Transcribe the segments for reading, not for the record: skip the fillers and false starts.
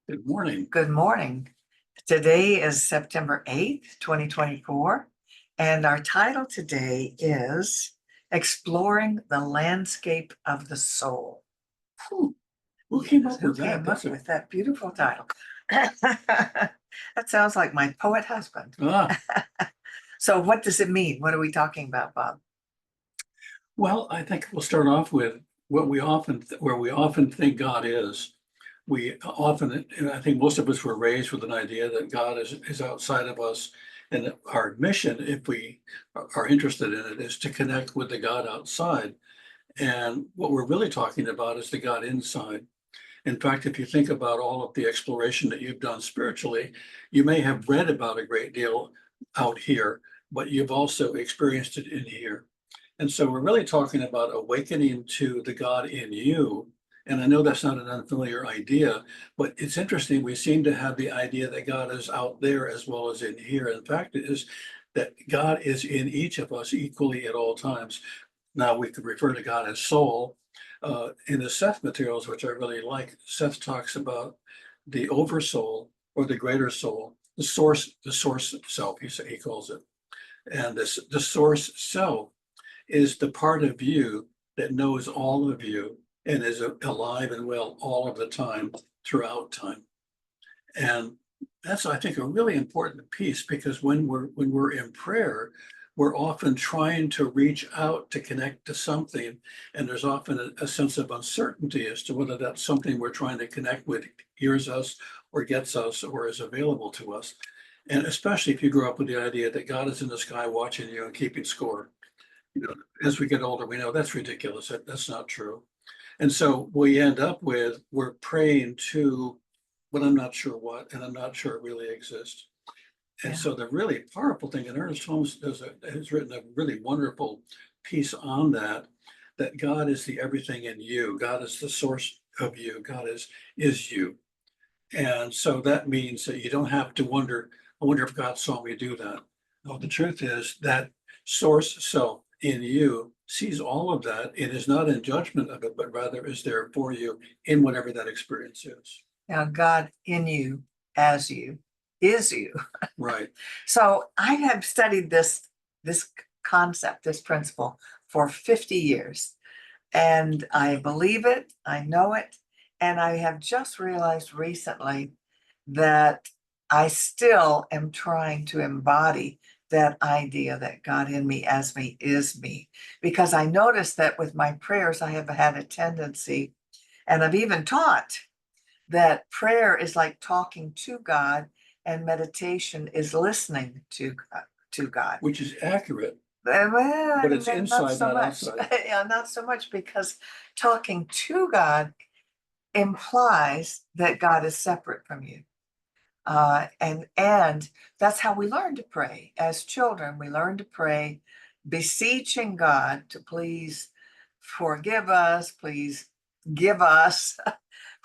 Good morning. Good morning. Today is September 8th, 2024, and our title today is Exploring the Landscape of the Soul. Who came up Who with that? came up with that beautiful title? That sounds like my poet husband. Ah, So what does it mean? What are we talking about, Bob? well, I think we'll start off with where we often think God is. We often, and I think most of us were raised with an idea that God is outside of us, and that our mission, if we are interested in it, is to connect with the God outside. And what we're really talking about is the God inside. In fact, if you think about all of the exploration that you've done spiritually, you may have read about a great deal out here, but you've also experienced it in here. And so we're really talking about awakening to the God in you. And I know that's not an unfamiliar idea, but it's interesting. We seem to have the idea that God is out there as well as in here. In fact, it is that God is in each of us equally at all times. Now, we could refer to God as soul. In the Seth materials, which I really like, Seth talks about the oversoul or the greater soul, the source self, he calls it. And the source self is the part of you that knows all of you and is alive and well all of the time throughout time. And that's, I think, a really important piece, because when we're in prayer, we're often trying to reach out to connect to something, and there's often a sense of uncertainty as to whether that's something we're trying to connect with hears us or gets us or is available to us. And especially if you grew up with the idea that God is in the sky watching you and keeping score. As we get older, we know that's ridiculous. That's not true. And so we end up with, we're praying to, but I'm not sure what, and I'm not sure it really exists. And Yeah. so the really powerful thing, and Ernest Holmes has written a really wonderful piece on that, that God is the everything in you. God is the source of you. God is you. And so that means that you don't have to wonder, I wonder if God saw me do that. No, the truth is that source self in you sees all of that and is not in judgment of it, but rather is there for you in whatever that experience is. Now, God in you, as you, is you. Right. So I have studied this concept, this principle for 50 years, and I believe it, I know it, and I have just realized recently that I still am trying to embody that idea that God in me, as me, is me. Because I noticed that with my prayers, I have had a tendency, and I've even taught that prayer is like talking to God, and meditation is listening to God. Which is accurate, Well, but it's not inside, so not much. outside. Yeah, not so much, because talking to God implies that God is separate from you. And that's how we learn to pray as children. We learn to pray, beseeching God to please forgive us, please give us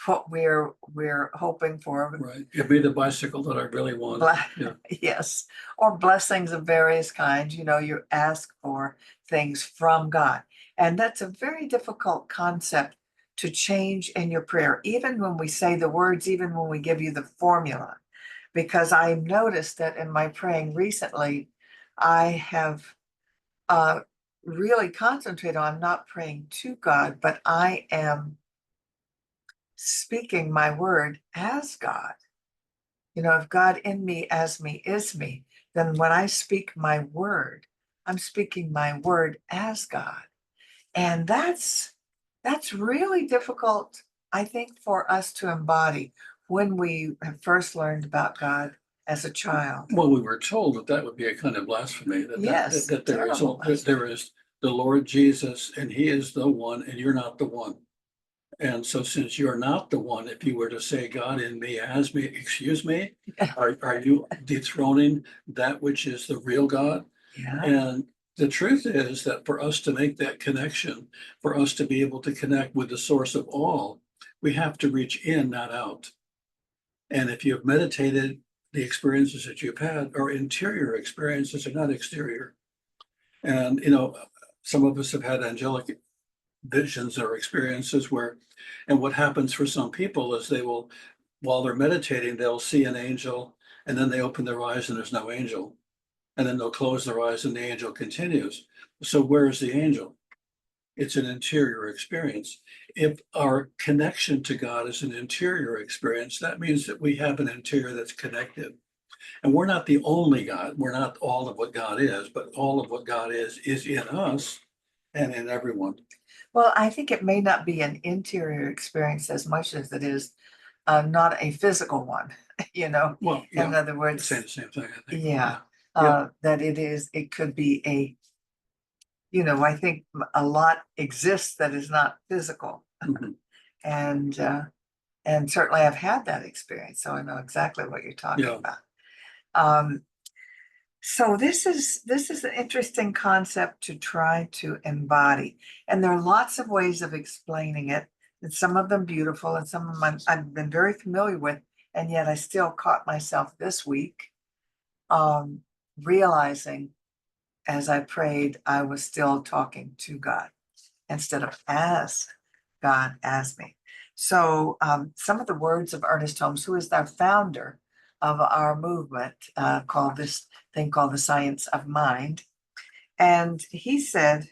what we're hoping for. Right. Give me the bicycle that I really want. Yeah. Yes, or blessings of various kinds. You ask for things from God. And that's a very difficult concept to change in your prayer, even when we say the words, even when we give you the formula. Because I noticed that in my praying recently, I have uh, really concentrated on not praying to God, but I am speaking my word as God. If God in me, as me, is me, then when I speak my word, I'm speaking my word as God. And that's really difficult, I think, for us to embody when we have first learned about God as a child. Well, we were told that that would be a kind of blasphemy, Yes, that terrible there is the Lord Jesus and he is the one and you're not the one. And so since you're not the one, if you were to say God in me as me, excuse me, are you dethroning that which is the real God? Yeah, And the truth is that for us to make that connection, for us to be able to connect with the source of all, we have to reach in, not out. And if you've meditated, the experiences that you've had are interior experiences and not exterior. And, some of us have had angelic visions or experiences where, and what happens for some people is they will while they're meditating, they'll see an angel, and then they open their eyes and there's no angel. And then they'll close their eyes and the angel continues. So where is the angel? It's an interior experience. If our connection to God is an interior experience, that means that we have an interior that's connected. And we're not the only God. We're not all of what God is, but all of what God is in us and in everyone. Well, I think it may not be an interior experience as much as it is not a physical one, you know? Well, In yeah, other words, saying the same thing, I think. yeah, Yeah. that it could be I think a lot exists that is not physical. Mhm. And certainly I've had that experience, so I know exactly what you're talking Yeah. about. Um, so this is an interesting concept to try to embody, and there are lots of ways of explaining it, and some of them beautiful, and some of them I've been very familiar with, and yet I still caught myself this week um, realizing as I prayed, I was still talking to God instead of as God as me. So some of the words of Ernest Holmes, who is our founder of our movement, called this thing called the science of mind. And he said,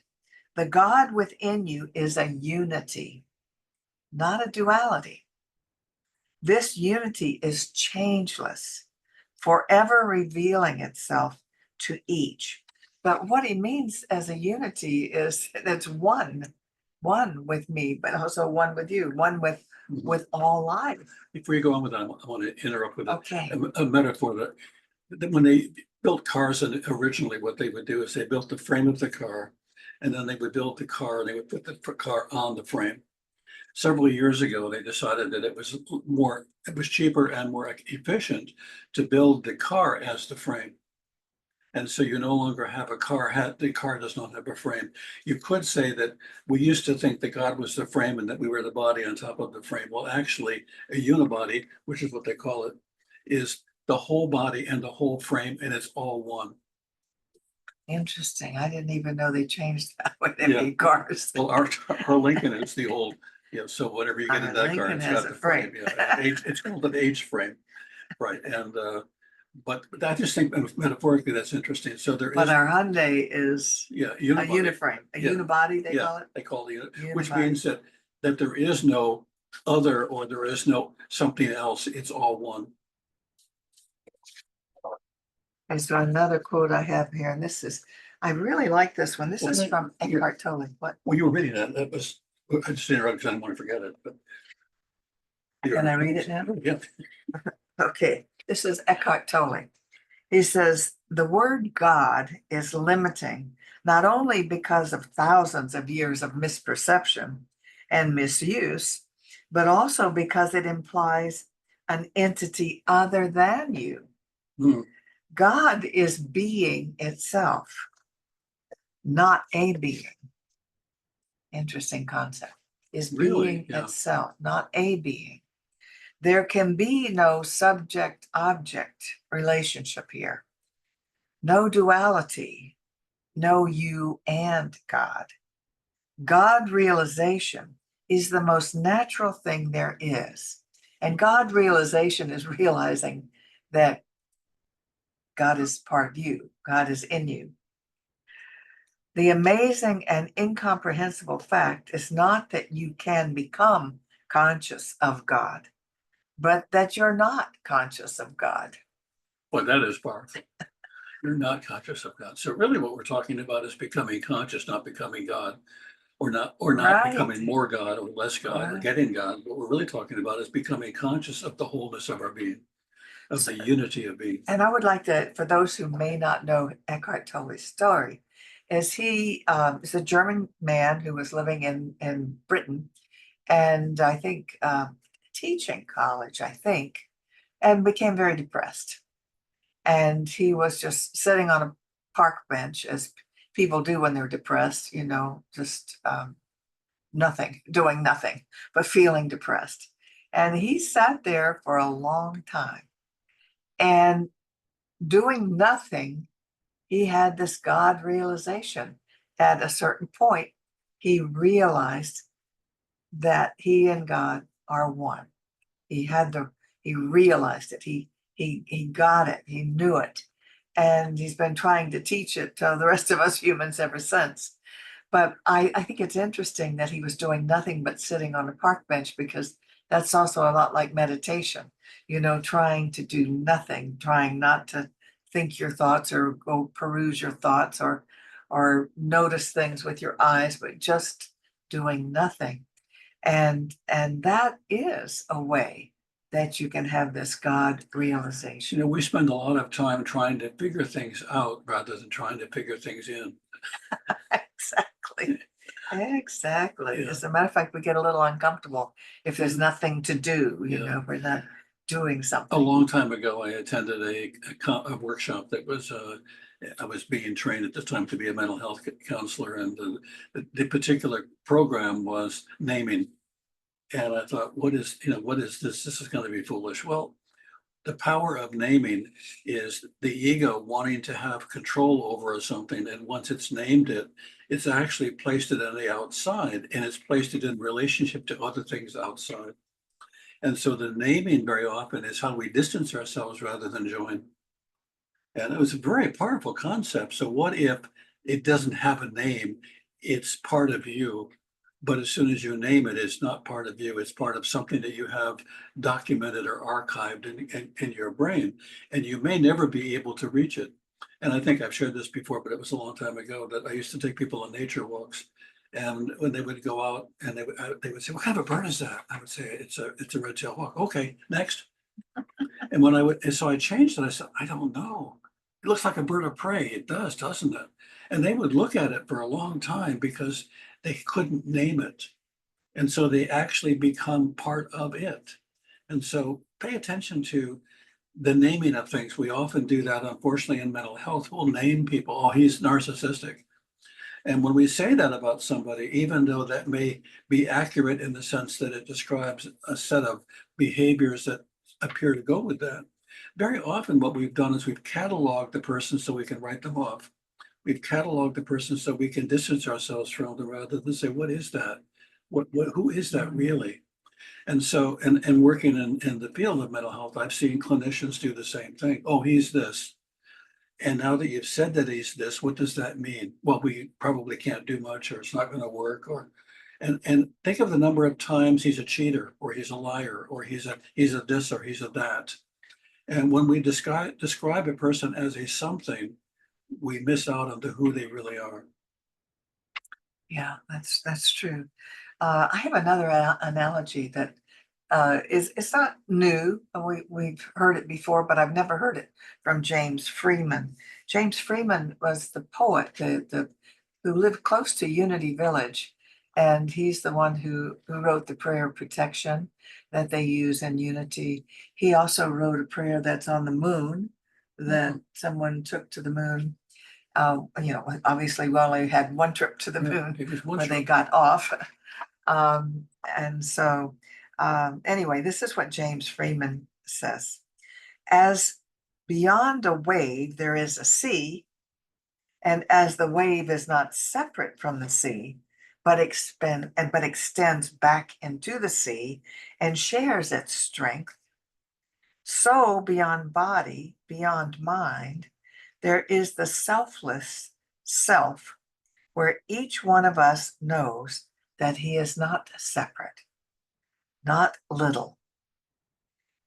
the God within you is a unity, not a duality. This unity is changeless, forever revealing itself to each. But what he means as a unity is it's one with me, but also one with you, one Mhm. with all life. Before you go on with that, I want to interrupt with Okay. a metaphor that when they built cars and originally what they would do is they built the frame of the car and then they would build the car and they would put the car on the frame. Several years ago, they decided that it was cheaper and more efficient to build the car as the frame. And so you no longer have a car, the car does not have a frame. You could say that we used to think that God was the frame and that we were the body on top of the frame. Well, actually, a unibody, which is what they call it, is the whole body and the whole frame, and it's all one. Interesting. I didn't even know they changed that when they Yeah. made cars. Well, our Lincoln is the old, so whatever you get in Our that car, Lincoln it's has got a the frame, frame. It's called an H frame, right? And but I just think metaphorically that's interesting. So there But is, our Hyundai is yeah, a unibody. uniframe, a Yeah, unibody, they yeah, call it. they call it which Unibody. means that there is no other or there is no something else. It's all one. And so another quote I have here, and I really like this one. This Well, is from yeah. Eckhart Tolle. What? When you were reading that, that was, I just interrupted because I didn't want to forget it, but. Can I read it now? Yeah. Okay, this is Eckhart Tolle. He says, the word God is limiting, not only because of thousands of years of misperception and misuse, but also because it implies an entity other than you. Hmm. God is being itself, not a being. Interesting concept. Is Really? being Yeah. itself, not a being. There can be no subject-object relationship here. No duality, no you and God. God realization is the most natural thing there is. And God realization is realizing that God is part of you, God is in you. The amazing and incomprehensible fact is not that you can become conscious of God, but that you're not conscious of God. Well, that is powerful. You're not conscious of God. So really what we're talking about is becoming conscious, not becoming God, or not Right. becoming more God or less God or Right. getting God. What we're really talking about is becoming conscious of the wholeness of our being, of So- the unity of being. And I would like to, for those who may not know Eckhart Tolle's story, is he is a German man who was living in Britain, and I think teaching college, I think, and became very depressed. And he was just sitting on a park bench, as people do when they're depressed, just nothing, doing nothing, but feeling depressed. And he sat there for a long time. And doing nothing, he had this God realization. At a certain point, he realized that he and God are one. He realized it. He got it. He knew it. And he's been trying to teach it to the rest of us humans ever since. But I think it's interesting that he was doing nothing but sitting on a park bench, because that's also a lot like meditation, trying to do nothing, trying not to think your thoughts or go peruse your thoughts or notice things with your eyes, but just doing nothing. And that is a way that you can have this God realization. We spend a lot of time trying to figure things out rather than trying to figure things in. Exactly. Exactly. Yeah. As a matter of fact, we get a little uncomfortable if there's nothing to do, Yeah. we're not doing A something. long time ago, I attended a workshop that was, I was being trained at the time to be a mental health counselor, and the particular program was naming. And I thought, what is this? This is going to be foolish. Well, the power of naming is the ego wanting to have control over something. And once it's named it, it's actually placed it on the outside, and it's placed it in relationship to other things outside. And so the naming very often is how we distance ourselves rather than join. And it was a very powerful concept. So what if it doesn't have a name? It's part of you. But as soon as you name it, it's not part of you. It's part of something that you have documented or archived in your brain. And you may never be able to reach it. And I think I've shared this before, but it was a long time ago that I used to take people on nature walks. And when they would go out and they would say, "What kind of a bird is that?" I would say, it's a red-tailed hawk. Okay, next. And so I changed it. I said, "I don't know. It looks like a bird of prey. It does, doesn't it?" And they would look at it for a long time because they couldn't name it. And so they actually become part of it. And so pay attention to the naming of things. We often do that, unfortunately, in mental health. We'll name people, "Oh, he's narcissistic." And when we say that about somebody, even though that may be accurate in the sense that it describes a set of behaviors that appear to go with that, very often what we've done is we've cataloged the person so we can write them off. We've cataloged the person so we can distance ourselves from them rather than say, "What is that? Who is that really?" And so, and working in the field of mental health, I've seen clinicians do the same thing. "Oh, he's this. And now that you've said that he's this, what does that mean?" "Well, we probably can't do much, or it's not going to work, or," and think of the number of times he's a cheater, or he's a liar, or he's a this, or he's a that. And when we describe a person as a something, we miss out on who they really are. Yeah, that's true. I have another analogy that it's not new. We've heard it before, but I've never heard it from James Freeman. James Freeman was the poet, the who lived close to Unity Village, and he's the one who wrote the prayer of protection that they use in Unity. He also wrote a prayer that's on the moon that someone took to the moon. Obviously, we only had one trip to the Yeah, moon it was one where they shot. got off. And so, anyway, this is what James Freeman says. As beyond a wave, there is a sea, and as the wave is not separate from the sea, but extends back into the sea and shares its strength, so beyond body, beyond mind, there is the selfless self, where each one of us knows that he is not separate, not little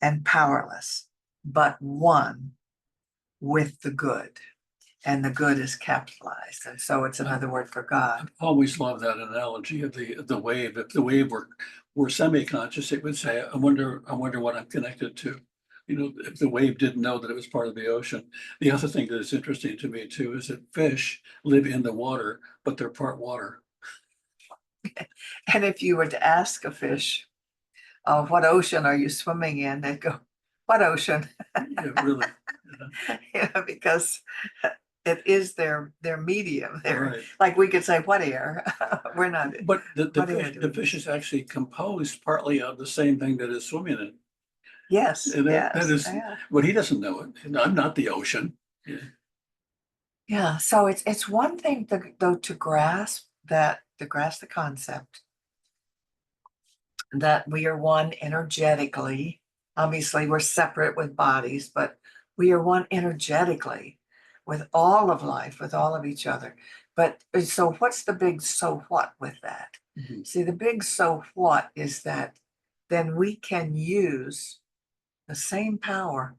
and powerless, but one with the good. And the good is capitalized. And so it's another word for God. Always love that analogy of the wave. If the wave were semi-conscious, it would say, I wonder what I'm connected to." If the wave didn't know that it was part of the ocean. The other thing that is interesting to me too is that fish live in the water, but they're part water. And if you were to ask a fish, what ocean are you swimming in? They'd go, "What ocean?" Yeah, really. Because it is their medium. Right. Like we could say, "What air?" We're not. But What air do the we fish use? is actually composed partly of the same thing that is swimming in. Yes, And that yes, is, yeah. well, he doesn't know it. And I'm not the ocean. Yeah. Yeah, so it's one thing though to grasp the concept that we are one energetically, Obviously, we're separate with bodies, but we are one energetically with all of life, with all of each other. But so what's the big so what with that? Mhm. See, the big so what is that then we can use the same power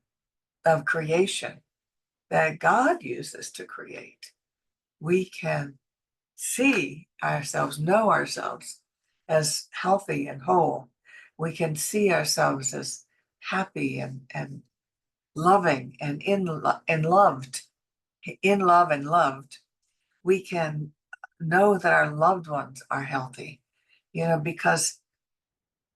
of creation that God uses to create. We can see ourselves, know ourselves as healthy and whole. We can see ourselves as happy and loving and and loved, in love and loved. We can know that our loved ones are healthy, because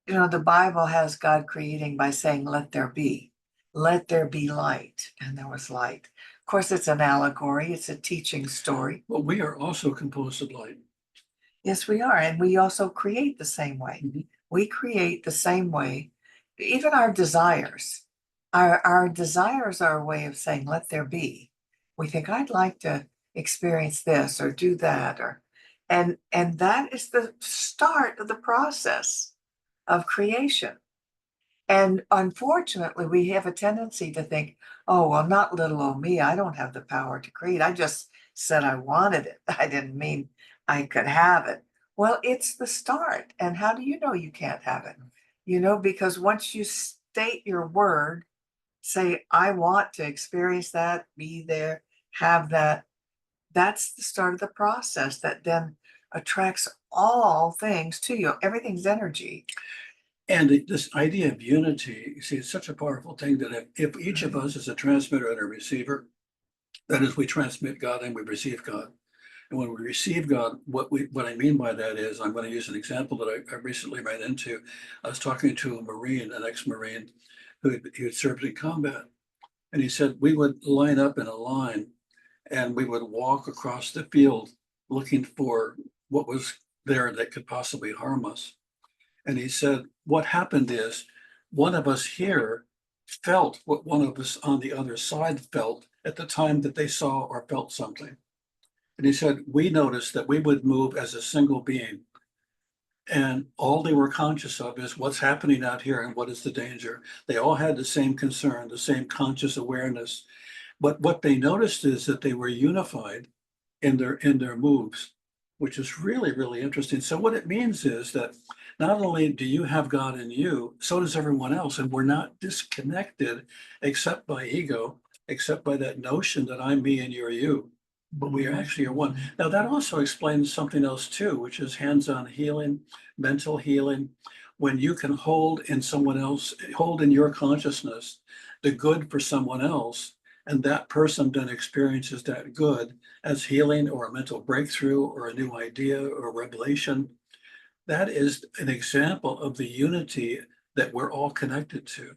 the Bible has God creating by saying, let there be light. And there was light. Of course, it's an allegory, it's a teaching story. But we are also composed of light. Yes, we are. And we also create the same way. Mhm. We create the same way, even our desires. Our desires are a way of saying, let there be. We think, I'd like to experience this or do that, and that is the start of the process of creation. And unfortunately, we have a tendency to think, oh, well, not little old me. I don't have the power to create. I just said I wanted it. I didn't mean I could have it. Well, it's the start. And how do you know you can't have it? Because once you state your word, say, I want to experience that, be there, have that, that's the start of the process that then attracts all things to you. Everything's energy. And this idea of unity, you see, it's such a powerful thing that if each of us is a transmitter and a receiver, that is, we transmit God and we receive God. And when we receive God, what I mean by that is, I'm going to use an example that I recently ran into. I was talking to a Marine, an ex-Marine, who had served in combat, and he said we would line up in a line and we would walk across the field looking for what was there that could possibly harm us. And he said, what happened is one of us here felt what one of us on the other side felt at the time that they saw or felt something. And he said, we noticed that we would move as a single being. And all they were conscious of is what's happening out here and what is the danger. They all had the same concern, the same conscious awareness. But what they noticed is that they were unified in their moves, which is really, really interesting. So what it means is that not only do you have God in you, so does everyone else. And we're not disconnected except by ego, except by that notion that I'm me and you're you. But we actually are one. Now that also explains something else too, which is hands-on healing, mental healing. When you can hold in your consciousness the good for someone else, and that person then experiences that good as healing or a mental breakthrough or a new idea or revelation. That is an example of the unity that we're all connected to.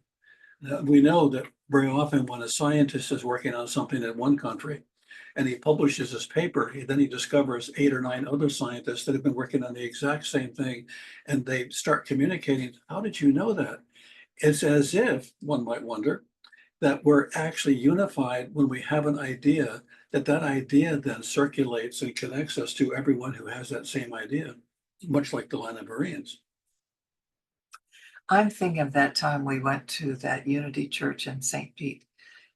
Now, we know that very often when a scientist is working on something in one country and he publishes his paper, then he discovers 8 or 9 other scientists that have been working on the exact same thing, and they start communicating. How did you know that? It's as if, one might wonder, that we're actually unified when we have an idea, that idea then circulates and connects us to everyone who has that same idea, much like the line of Bereans. I'm thinking of that time we went to that Unity Church in St. Pete.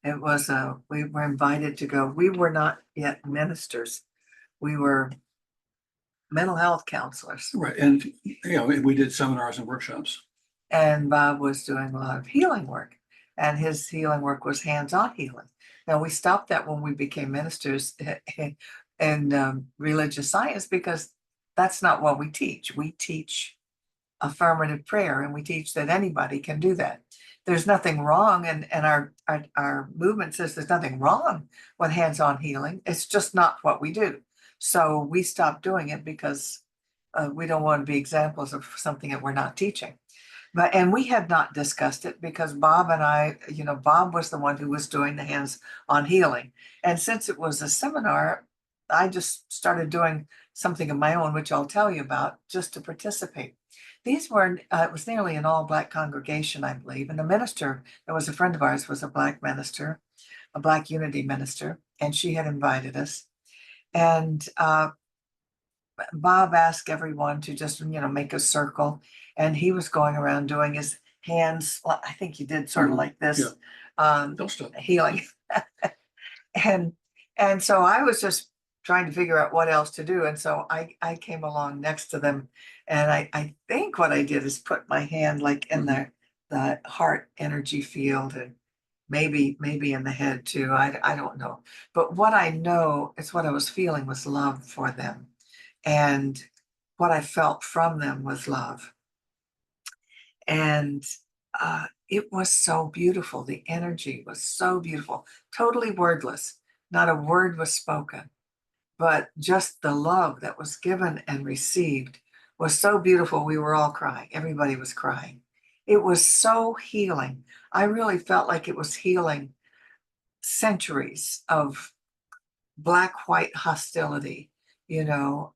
We were invited to go. We were not yet ministers. We were mental health counselors. Right. And we did seminars and workshops. And Bob was doing a lot of healing work, and his healing work was hands-on healing. Now, we stopped that when we became ministers in religious science because that's not what we teach. We teach affirmative prayer, and we teach that anybody can do that. There's nothing wrong, and our movement says there's nothing wrong with hands-on healing. It's just not what we do. So we stopped doing it because we don't want to be examples of something that we're not teaching. And we had not discussed it because Bob and I, Bob was the one who was doing the hands-on healing. And since it was a seminar, I just started doing something of my own, which I'll tell you about, just to participate. It was nearly an all-Black congregation, I believe. And the minister, that was a friend of ours, was a Black minister, a Black unity minister, and she had invited us. And Bob asked everyone to just, make a circle, and he was going around doing his hands, I think you did sort of Mhm. like this, Yeah. um, Don't stop. healing. And, and so I was just trying to figure out what else to do. And so I came along next to them, and I think what I did is put my hand like in Mhm. the heart energy field, and maybe in the head too. I don't know. But what I know is what I was feeling was love for them. And what I felt from them was love. And it was so beautiful. The energy was so beautiful, totally wordless. Not a word was spoken, but just the love that was given and received was so beautiful. We were all crying. Everybody was crying. It was so healing. I really felt like it was healing centuries of black white hostility, you know.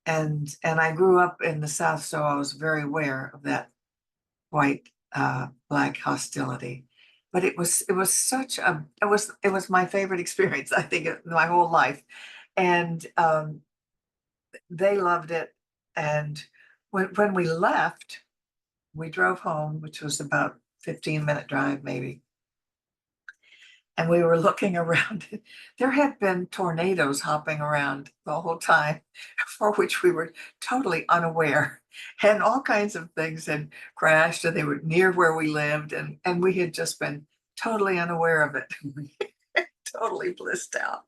And I grew up in the South, so I was very aware of that white black hostility. But it was such a it was my favorite experience, I think, of my whole life. And they loved it. And when we left, we drove home, which was about 15-minute drive maybe. And we were looking around. There had been tornadoes hopping around the whole time, for which we were totally unaware. And all kinds of things had crashed, and they were near where we lived, and we had just been totally unaware of it. Totally blissed out.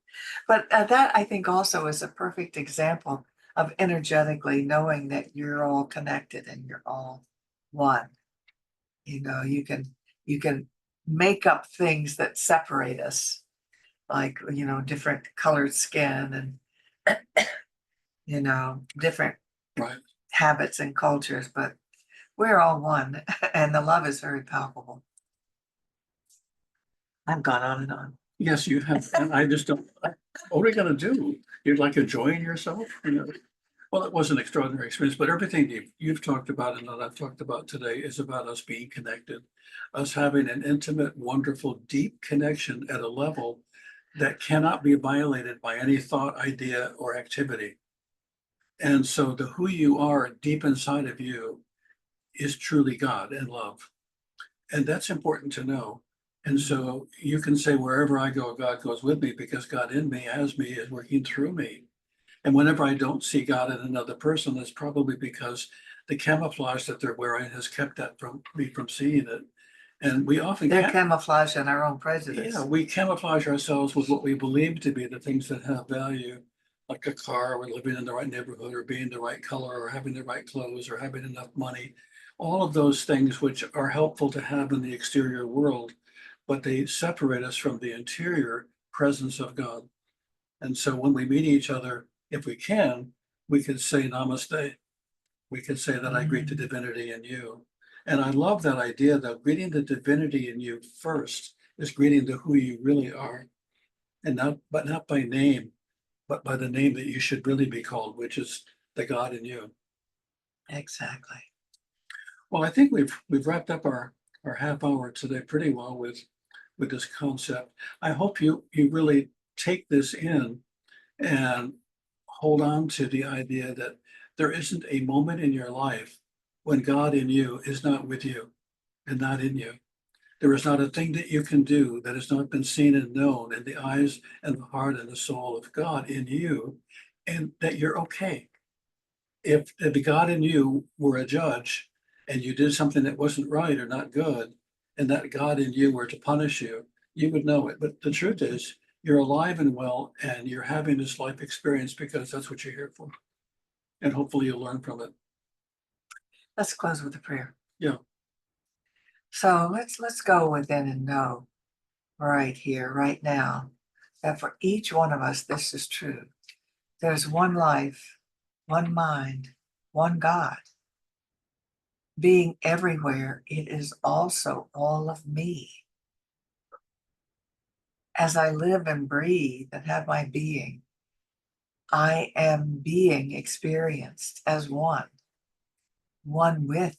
But that, I think, also is a perfect example of energetically knowing that you're all connected and you're all one. You know, you can make up things that separate us, like, different colored skin, and different Right. habits and cultures, but we're all one. And the love is very palpable. I've gone on and on. Yes, you have, and I just don't, what are we gonna do? You'd like enjoying yourself, you know? Well, it was an extraordinary experience, but everything you've talked about and that I've talked about today is about us being connected, us having an intimate, wonderful, deep connection at a level that cannot be violated by any thought, idea, or activity. And so the who you are deep inside of you is truly God and love. And that's important to know. And so you can say, wherever I go, God goes with me because God in me, as me, is working through me. And whenever I don't see God in another person, it's probably because the camouflage that they're wearing has kept that from me from seeing it. And we often They're can't, camouflage in our own yeah, prejudice. we camouflage ourselves with what we believe to be the things that have value, like a car, or living in the right neighborhood, or being the right color, or having the right clothes, or having enough money. All of those things which are helpful to have in the exterior world, but they separate us from the interior presence of God. And so when we meet each other, if we can say namaste. We can say that I greet the Mm. divinity in you. And I love that idea that greeting the divinity in you first is greeting the who you really are. And not by name, but by the name that you should really be called, which is the God in you. Exactly. Well, I think we've wrapped up our half hour today pretty well with this concept. I hope you really take this in and hold on to the idea that there isn't a moment in your life when God in you is not with you and not in you. There is not a thing that you can do that has not been seen and known in the eyes and the heart and the soul of God in you, and that you're okay. If the God in you were a judge and you did something that wasn't right or not good, and that God in you were to punish you, you would know it. But the truth is, you're alive and well, and you're having this life experience because that's what you're here for. And hopefully you'll learn from it. Let's close with a prayer. Yeah. So let's go within and know right here, right now, that for each one of us, this is true. There's one life, one mind, one God. Being everywhere, it is also all of me. As I live and breathe and have my being, I am being experienced as one, one with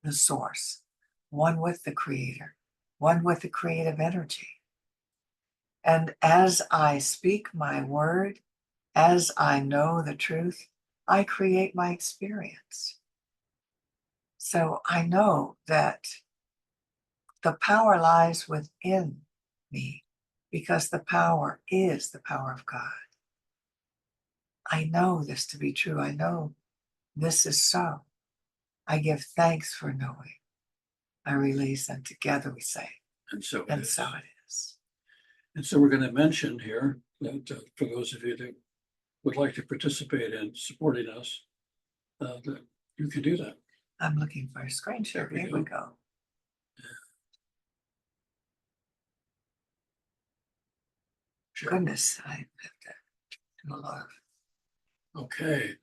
the source, one with the creator, one with the creative energy. And as I speak my word, as I know the truth, I create my experience. So I know that the power lies within me because the power is the power of God. I know this to be true. I know this is so. I give thanks for knowing. I release, and together we say, And so it and is. so it is. And so we're going to mention here that for those of you that would like to participate in supporting us, that you can do that. I'm looking for a screen share. There we Here we go. go. Sure. Goodness, I have to do a lot of. Okay.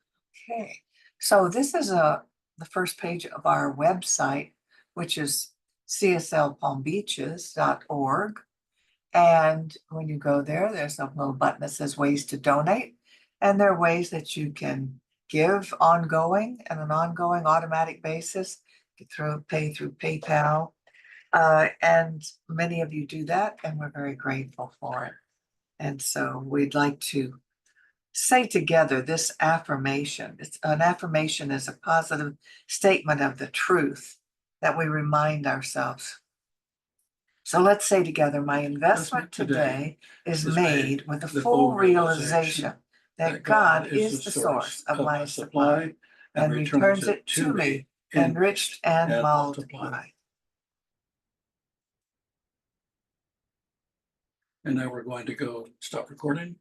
Okay, so this is the first page of our website, which is cslpalmbeaches.org. And when you go there, there's a little button that says ways to donate. And there are ways that you can give ongoing and an ongoing automatic basis. You pay through PayPal. And many of you do that, and we're very grateful for it. And so we'd like to say together this affirmation. It's an affirmation is a positive statement of the truth that we remind ourselves. So let's say together, my investment today is made with the full realization that God is the source of my supply and returns it to me enriched and multiplied. And now we're going to go stop recording.